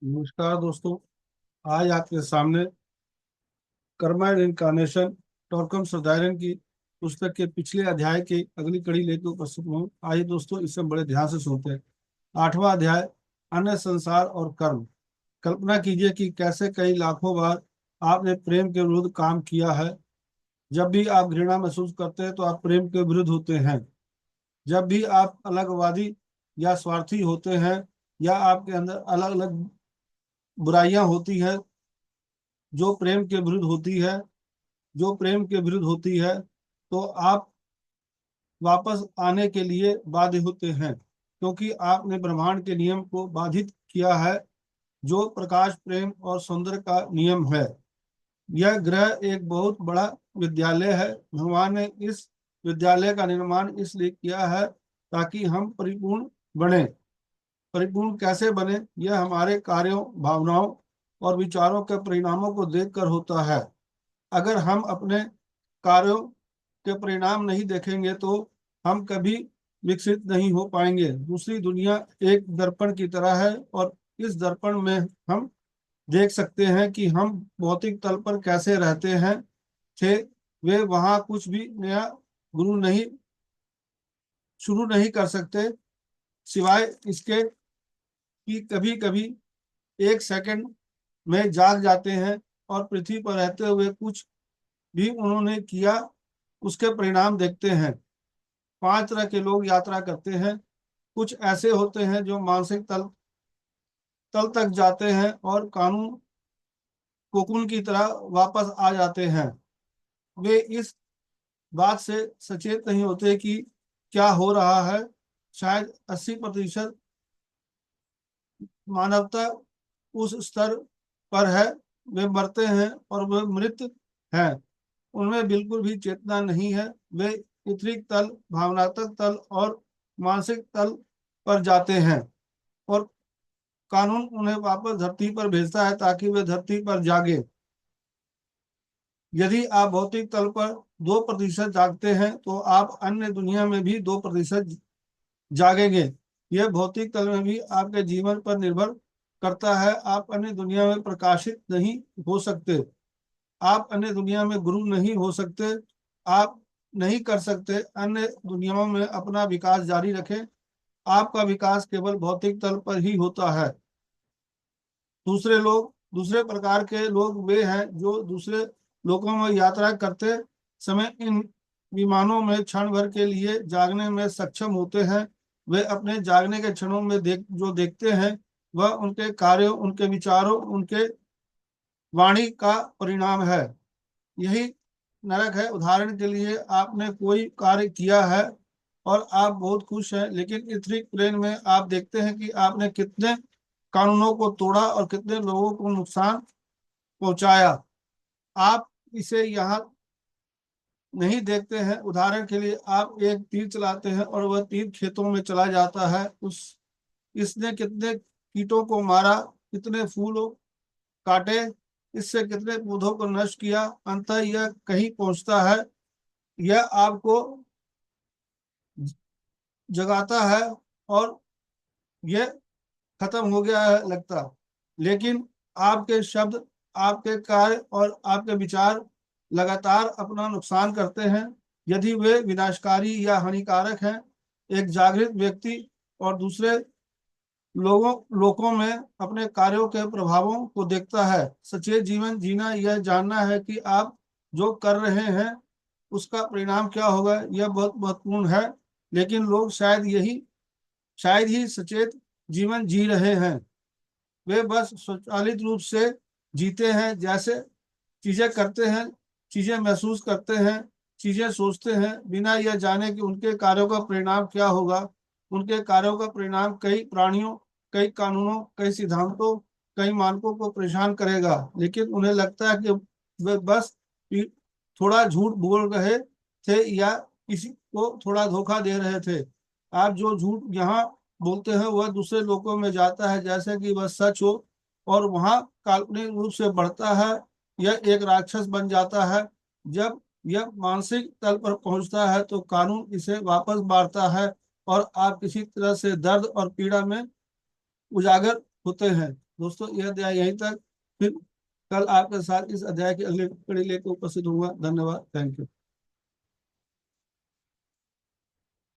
नमस्कार दोस्तों। आज आपके सामने कर्मा इनकारनेशन टॉर्कम सदायरन की पुस्तक के पिछले अध्याय की अगली कड़ी लेकर उपस्थित हूँ। आइए दोस्तों, इसे बड़े ध्यान से सुनते हैं। 8वां अध्याय, अन्य संसार और कर्म। कल्पना कीजिए कि कैसे कई लाखों बार आपने प्रेम के विरुद्ध काम किया है। जब भी आप घृणा महसूस करते हैं तो आप प्रेम के विरुद्ध होते हैं। जब भी आप अलगवादी या स्वार्थी होते हैं या आपके अंदर अलग अलग बुराइयां होती हैं जो प्रेम के विरुद्ध होती है जो प्रेम के विरुद्ध होती है, तो आप वापस आने के लिए बाध्य होते हैं, क्योंकि आपने ब्रह्मांड के नियम को बाधित किया है, जो प्रकाश, प्रेम और सौंदर्य का नियम है। यह ग्रह एक बहुत बड़ा विद्यालय है। भगवान ने इस विद्यालय का निर्माण इसलिए किया है ताकि हम परिपूर्ण बने। परिपूर्ण कैसे बने? यह हमारे कार्यों, भावनाओं और विचारों के परिणामों को देखकर होता है। अगर हम अपने कार्यों के परिणाम नहीं देखेंगे तो हम कभी विकसित नहीं हो पाएंगे। दूसरी दुनिया एक दर्पण की तरह है, और इस दर्पण में हम देख सकते हैं कि हम भौतिक तल पर कैसे रहते हैं थे। वे वहां कुछ भी नया गुरु नहीं शुरू नहीं कर सकते, सिवाय इसके कि कभी कभी एक सेकंड में जाग जाते हैं और पृथ्वी पर रहते हुए कुछ भी उन्होंने किया उसके परिणाम देखते हैं। 5 तरह के लोग यात्रा करते हैं। कुछ ऐसे होते हैं जो मानसिक तल तल तक जाते हैं और कानून कोकून की तरह वापस आ जाते हैं। वे इस बात से सचेत नहीं होते कि क्या हो रहा है। शायद 80% मानवता उस स्तर पर है। वे मरते हैं और वे मृत हैं। उनमें बिल्कुल भी चेतना नहीं है। वे इथरिक तल, भावनात्मक तल और मानसिक तल पर जाते हैं, और कानून उन्हें वापस धरती पर भेजता है ताकि वे धरती पर जागे। यदि आप भौतिक तल पर 2% जागते हैं तो आप अन्य दुनिया में भी 2% जागेंगे। यह भौतिक तल में भी आपके जीवन पर निर्भर करता है। आप अन्य दुनिया में प्रकाशित नहीं हो सकते। आप अन्य दुनिया में गुरु नहीं हो सकते। आप नहीं कर सकते अन्य दुनियाओं में अपना विकास जारी रखें। आपका विकास केवल भौतिक तल पर ही होता है। दूसरे प्रकार के लोग वे हैं जो दूसरे लोकों में यात्रा करते समय इन विमानों में क्षण भर के लिए जागने में सक्षम होते हैं। वे अपने जागने के क्षणों में जो देखते हैं वह उनके कार्यों, उनके विचारों, उनके वाणी का परिणाम है। यही नरक है। उदाहरण के लिए, आपने कोई कार्य किया है और आप बहुत खुश हैं, लेकिन इथरिक प्लेन में आप देखते हैं कि आपने कितने कानूनों को तोड़ा और कितने लोगों को नुकसान पहुंचाया। आप इसे यहाँ नहीं देखते हैं। उदाहरण के लिए, आप एक तीर चलाते हैं और वह तीर खेतों में चला जाता है। उस इसने कितने कीटों को मारा, कितने फूलों काटे, इससे कितने पौधों को नष्ट किया। अंततः यह कहीं पहुंचता है। यह आपको जगाता है और यह खत्म हो गया है लगता। लेकिन आपके शब्द, आपके कार्य और आपके विचार लगातार अपना नुकसान करते हैं, यदि वे विनाशकारी या हानिकारक हैं। एक जागृत व्यक्ति और दूसरे लोगों में अपने कार्यों के प्रभावों को देखता है। सचेत जीवन जीना यह जानना है कि आप जो कर रहे हैं उसका परिणाम क्या होगा। यह बहुत महत्वपूर्ण है। लेकिन लोग शायद ही सचेत जीवन जी रहे हैं। वे बस स्वचालित रूप से जीते हैं, जैसे चीजें करते हैं, चीजें महसूस करते हैं, चीजें सोचते हैं, बिना यह जाने कि उनके कार्यों का परिणाम क्या होगा। उनके कार्यों का परिणाम कई प्राणियों, कई कानूनों, कई सिद्धांतों, कई मानकों को परेशान करेगा। लेकिन उन्हें लगता है कि वे बस थोड़ा झूठ बोल रहे थे या किसी को थोड़ा धोखा दे रहे थे। आप जो झूठ यहाँ बोलते हैं वह दूसरे लोगों में जाता है जैसे कि वह सच हो, और वहां काल्पनिक रूप से बढ़ता है। यह एक राक्षस बन जाता है। जब यह मानसिक तल पर पहुंचता है तो कानून इसे वापस मारता है और आप किसी तरह से दर्द और पीड़ा में उजागर होते हैं। दोस्तों यह अध्याय यहीं तक, फिर कल आपके साथ इस अध्याय की अगली कड़ी लेकर उपस्थित होऊंगा। धन्यवाद, थैंक यू।